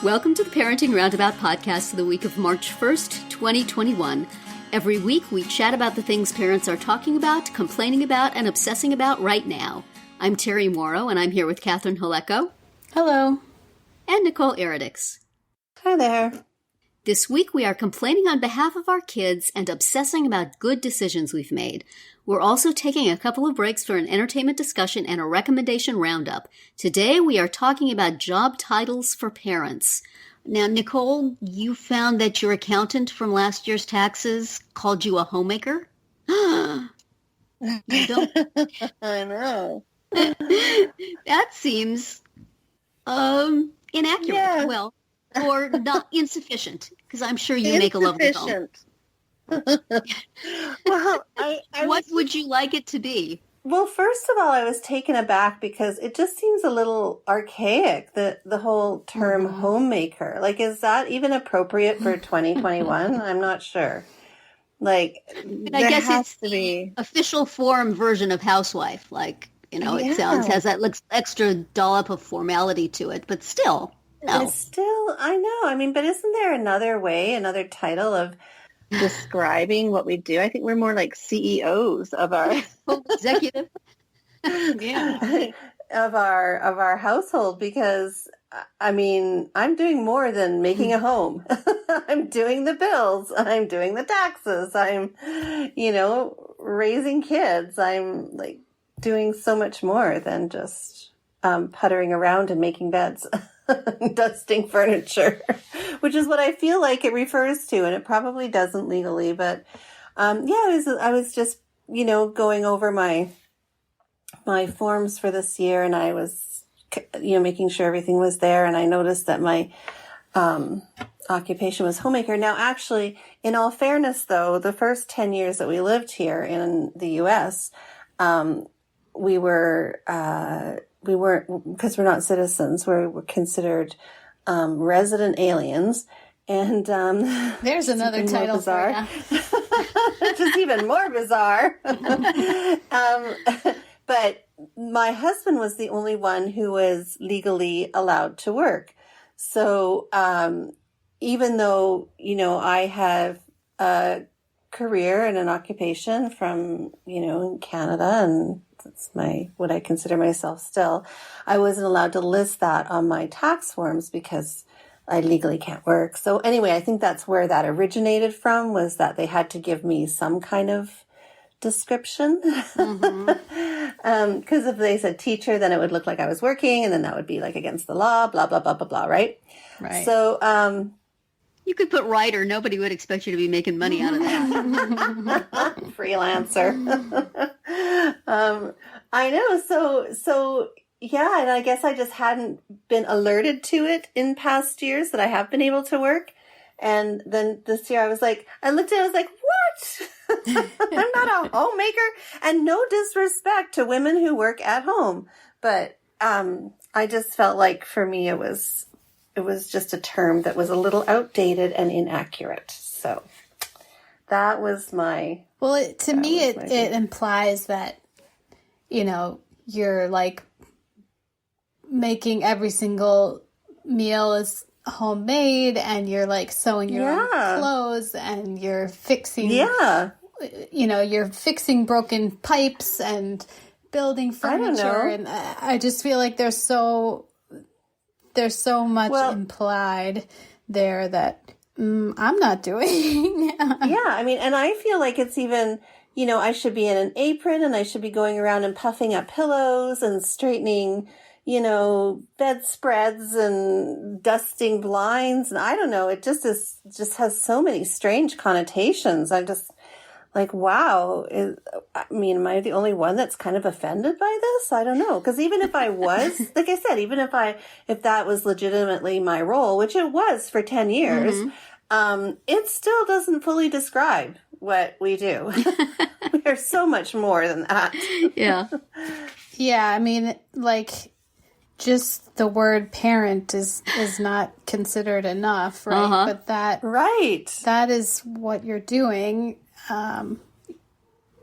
Welcome to the Parenting Roundabout podcast for the week of March 1st, 2021. Every week we chat about the things parents are talking about, complaining about, and obsessing about right now. I'm Terry Morrow, and I'm here with Catherine Haleko. Hello. And Nicole Eridix. Hi there. This week we are complaining on behalf of our kids and obsessing about good decisions we've made. We're also taking a couple of breaks for an entertainment discussion and a recommendation roundup. Today we are talking about job titles for parents. Now, Nicole, you found that your accountant from last year's taxes called you a homemaker? You don't? I know. That seems inaccurate. Yeah. Well, or not insufficient, because I'm sure you make a lovely home. Well, What would you like it to be? Well, first of all, I was taken aback because it just seems a little archaic, the whole term homemaker. Like, is that even appropriate for 2021? I'm not sure. Like, But I guess it's the official form version of housewife. Like, you know, it has that extra dollop of formality to it, but still, no. It's still, I know. I mean, but isn't there another title of describing what we do? I think we're more like CEOs of our executive. Yeah. of our household, because I mean, I'm doing more than making a home. I'm doing the bills. I'm doing the taxes. I'm, raising kids. I'm like doing so much more than just puttering around and making beds. Dusting furniture, which is what I feel like it refers to, and it probably doesn't legally, but I was just going over my forms for this year, and I was making sure everything was there, and I noticed that my occupation was homemaker. Now, actually, in all fairness, though, the first 10 years that we lived here in the U.S., we weren't, because we're not citizens, we're considered resident aliens. And there's another title bizarre, for you. Which is even more bizarre. But my husband was the only one who was legally allowed to work. So even though, I have a career and an occupation from, in Canada, and that's what I consider myself still, I wasn't allowed to list that on my tax forms because I legally can't work. So anyway, I think that's where that originated from, was that they had to give me some kind of description. Because if they said teacher, then it would look like I was working, and then that would be like against the law, blah, blah, blah, blah, blah, right? Right. So, you could put writer. Nobody would expect you to be making money out of that. Freelancer. I know. So yeah. And I guess I just hadn't been alerted to it in past years that I have been able to work. And then this year I looked at it, I was like, what? I'm not a homemaker. And no disrespect to women who work at home. But, I just felt like for me, it was just a term that was a little outdated and inaccurate. So that was my... Well, to me, it implies that, you're like making every single meal is homemade, and you're like sewing your own clothes, and you're fixing, you're fixing broken pipes and building furniture. And I just feel like there's so much implied there that I'm not doing. I mean, and I feel like it's even, I should be in an apron, and I should be going around and puffing up pillows and straightening, bedspreads and dusting blinds. And I don't know, it just has so many strange connotations. I'm just like, wow. Am I the only one that's kind of offended by this? I don't know. Because even if I was, like I said, even if that was legitimately my role, which it was for 10 years, it still doesn't fully describe what we do. We are so much more than that. Yeah. Yeah. I mean, like, just the word parent is not considered enough, right? But that is what you're doing.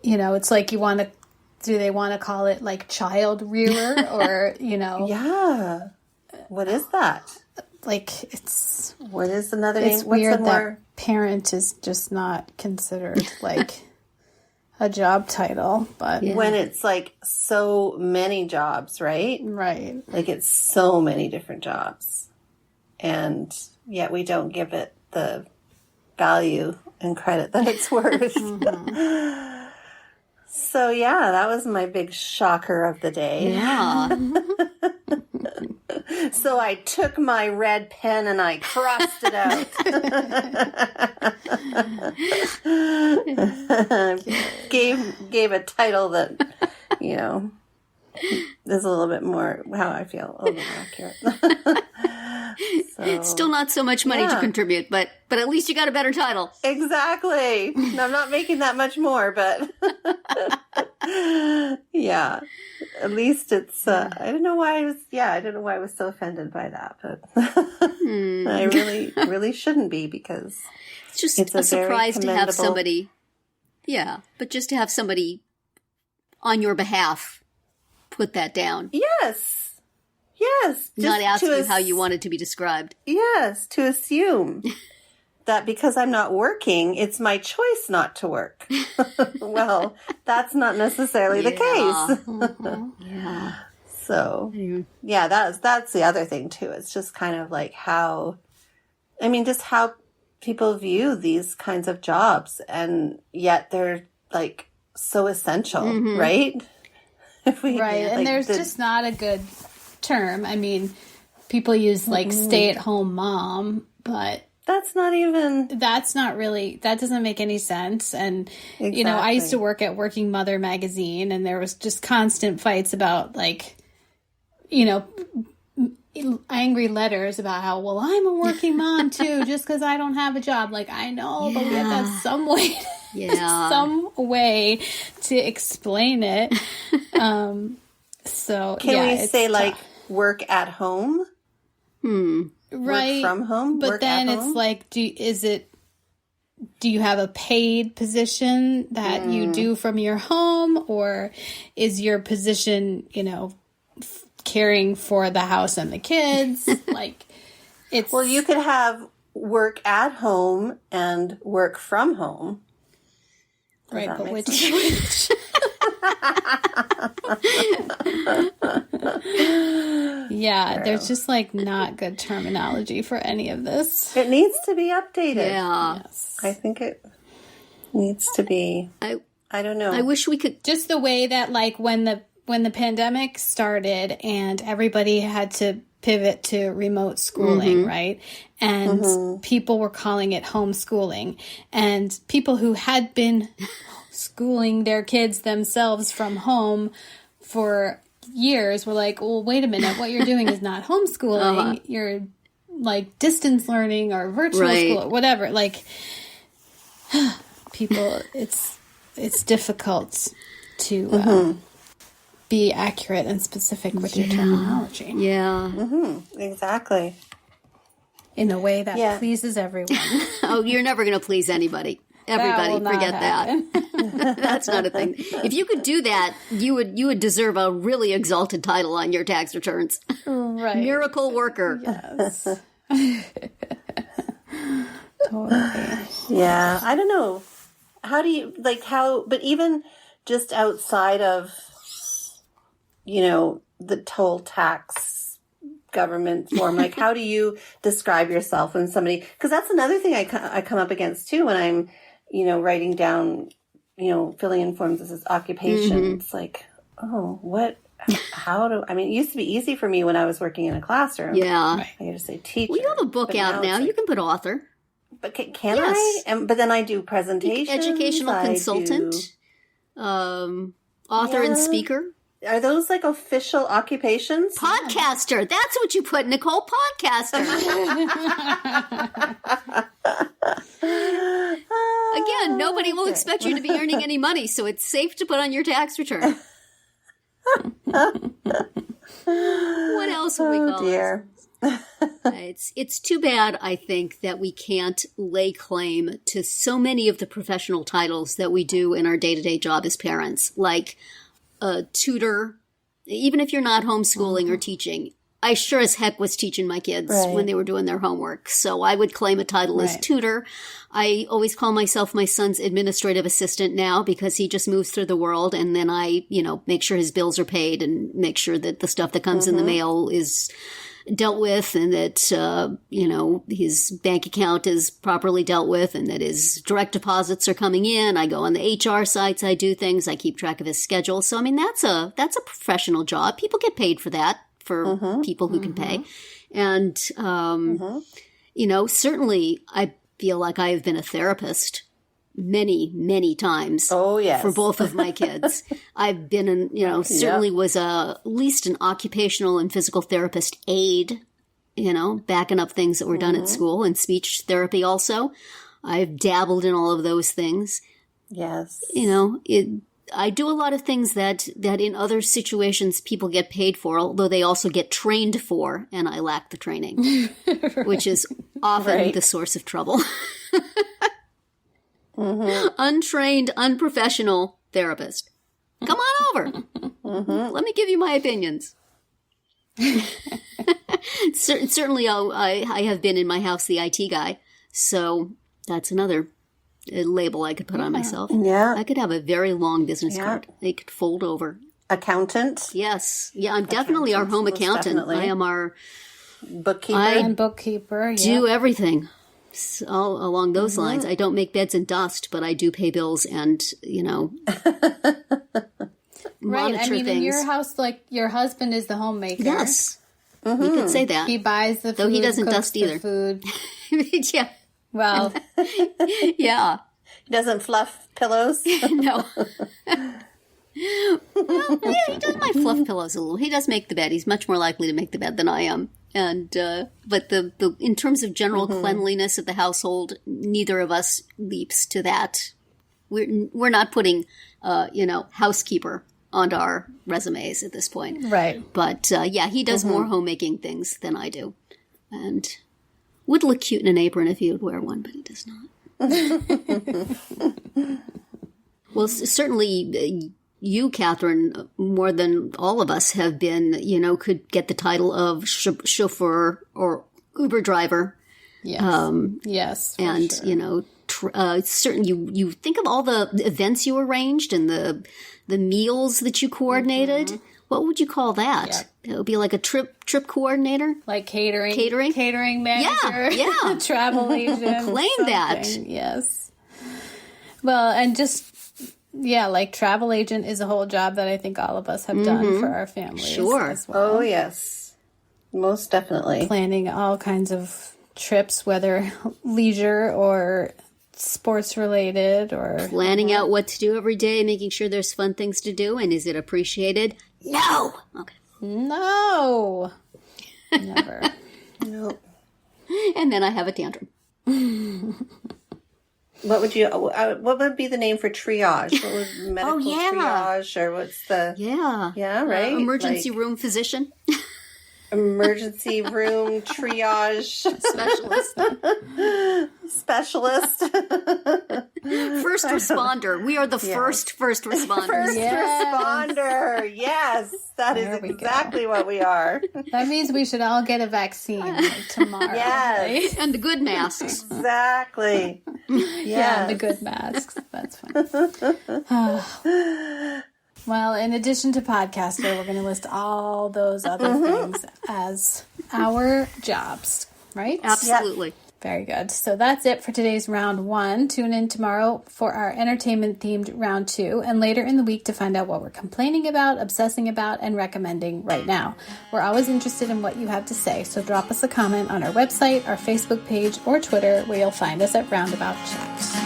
It's like do they want to call it like child rearer or, Yeah. What is that? like, it's... What is another It's name? What's weird the that more... parent is just not considered, like, a job title, but... When it's, like, so many jobs, right? Right. Like, it's so many different jobs. And yet we don't give it the value and credit that it's worth. So, yeah, that was my big shocker of the day. Yeah. So I took my red pen and I crossed it out. gave a title that, you know, is a little bit more how I feel, a little bit more accurate. So, Still not so much money to contribute, but at least you got a better title. Exactly. And I'm not making that much more, but yeah. At least it's I don't know why I was so offended by that, but I really shouldn't be, because It's just a surprise to have somebody. Yeah, but just to have somebody on your behalf put that down. Yes. Not ask you how you want it to be described. Yes, to assume that because I'm not working, it's my choice not to work. Well, that's not necessarily the case. Yeah. So, yeah, that's the other thing too. It's just kind of like how people view these kinds of jobs, and yet they're like so essential, right? And there's just not a good term. I mean, people use like stay-at-home mom, but that's not really, that doesn't make any sense. And, you know, I used to work at Working Mother magazine, and there was just constant fights about, like, you know, angry letters about how, well, I'm a working mom too, just because I don't have a job. Like, I know, but we have to have some way, some way to explain it. So can we say tough. Like work at home? Right. Work from home? But then it's like, do you have a paid position that you do from your home, or is your position, you know, caring for the house and the kids? Like, it's... Well, you could have work at home and work from home. Right, but which? Yeah, true. There's just like not good terminology for any of this. It needs to be updated. Yeah. Yes. I think it needs to be. I don't know. I wish we could... Just the way that, like, when the pandemic started and everybody had to pivot to remote schooling, right? And people were calling it homeschooling. And people who had been schooling their kids themselves from home for years were like, well, wait a minute, what you're doing is not homeschooling. You're like distance learning or virtual school or whatever. Like, people, it's difficult to be accurate and specific with your terminology. Yeah. Exactly. In a way that pleases everyone. Oh, you're never going to please anybody. Everybody, forget that. That's not a thing. If you could do that, you would deserve a really exalted title on your tax returns. Right. Miracle worker. Yes. Totally. Yeah. I don't know. How do you, like, but even just outside of, you know, the toll tax government form, like, how do you describe yourself when somebody, because that's another thing I come up against too when I'm, you know, writing down, you know, filling in forms. This is occupation. It's like, oh, what, I mean, it used to be easy for me when I was working in a classroom. Yeah. I could just say teacher. Well, you have a book out now. You can put author. But can I? But then I do presentations. Educational consultant. Author and speaker. Are those like official occupations? Podcaster. That's what you put, Nicole. Podcaster. Again, nobody will expect you to be earning any money, so it's safe to put on your tax return. What else would we call dear. It's too bad, I think, that we can't lay claim to so many of the professional titles that we do in our day-to-day job as parents, like a tutor. Even if you're not homeschooling or teaching, I sure as heck was teaching my kids when they were doing their homework. So I would claim a title as tutor. I always call myself my son's administrative assistant now because he just moves through the world. And then I, make sure his bills are paid and make sure that the stuff that comes in the mail is dealt with and that, his bank account is properly dealt with and that his direct deposits are coming in. I go on the HR sites. I do things. I keep track of his schedule. So, I mean, that's a professional job. People get paid for that, for people who can pay. And, certainly I feel like I have been a therapist many, many times. Oh, yes. For both of my kids. I've been certainly was at least an occupational and physical therapist aide, backing up things that were done at school, and speech therapy also. I've dabbled in all of those things. Yes. I do a lot of things that in other situations people get paid for, although they also get trained for, and I lack the training, which is often the source of trouble. Untrained, unprofessional therapist. Come on over. Let me give you my opinions. Certainly, I have been in my house the IT guy, so that's another label I could put on myself. Yeah. I could have a very long business card. They could fold over. Accountant? Yes. Yeah, I'm definitely our home accountant. Definitely. I am our bookkeeper. And bookkeeper, do everything. All along those lines. I don't make beds and dust, but I do pay bills and, monitor I mean, things. in your house, like, your husband is the homemaker. Yes. You could say that. He buys the food, though he doesn't cooks dust the either. food. Yeah. Well, Yeah. He doesn't fluff pillows. No. Well, yeah, he does might fluff pillows a little. He does make the bed. He's much more likely to make the bed than I am. And but the in terms of general cleanliness of the household, neither of us leaps to that. We're not putting housekeeper onto our resumes at this point. right. But he does more homemaking things than I do, and would look cute in an apron if he would wear one, but he does not. Well, certainly. You, Catherine, more than all of us have been, could get the title of chauffeur or Uber driver. Yes. Yes. And, sure. certain you think of all the events you arranged and the meals that you coordinated. What would you call that? Yeah. It would be like a trip coordinator? Like catering Yeah. manager. Yeah. Travel agent. Claim that. Yes. Well, and just, like travel agent is a whole job that I think all of us have done for our families. Sure. As well. Oh, yes. Most definitely. Planning all kinds of trips, whether leisure or sports related or Planning out what to do every day, making sure there's fun things to do, and is it appreciated? No! Okay. no. Never. Nope. And then I have a tantrum. What would be the name for triage? What was medical triage, or what's the... Yeah, right? Emergency room physician. Emergency room triage specialist. First responder. We are the first responders. First responder. Yes, that is exactly what we are. That means we should all get a vaccine tomorrow. Yes. Right? And the good masks. Exactly. Yeah, the good masks. That's fine. Well, in addition to podcaster, we're going to list all those other things as our jobs, right? Absolutely. Very good. So that's it for today's round 1. Tune in tomorrow for our entertainment-themed round 2, and later in the week to find out what we're complaining about, obsessing about, and recommending right now. We're always interested in what you have to say, so drop us a comment on our website, our Facebook page, or Twitter, where you'll find us at Roundabout Chat.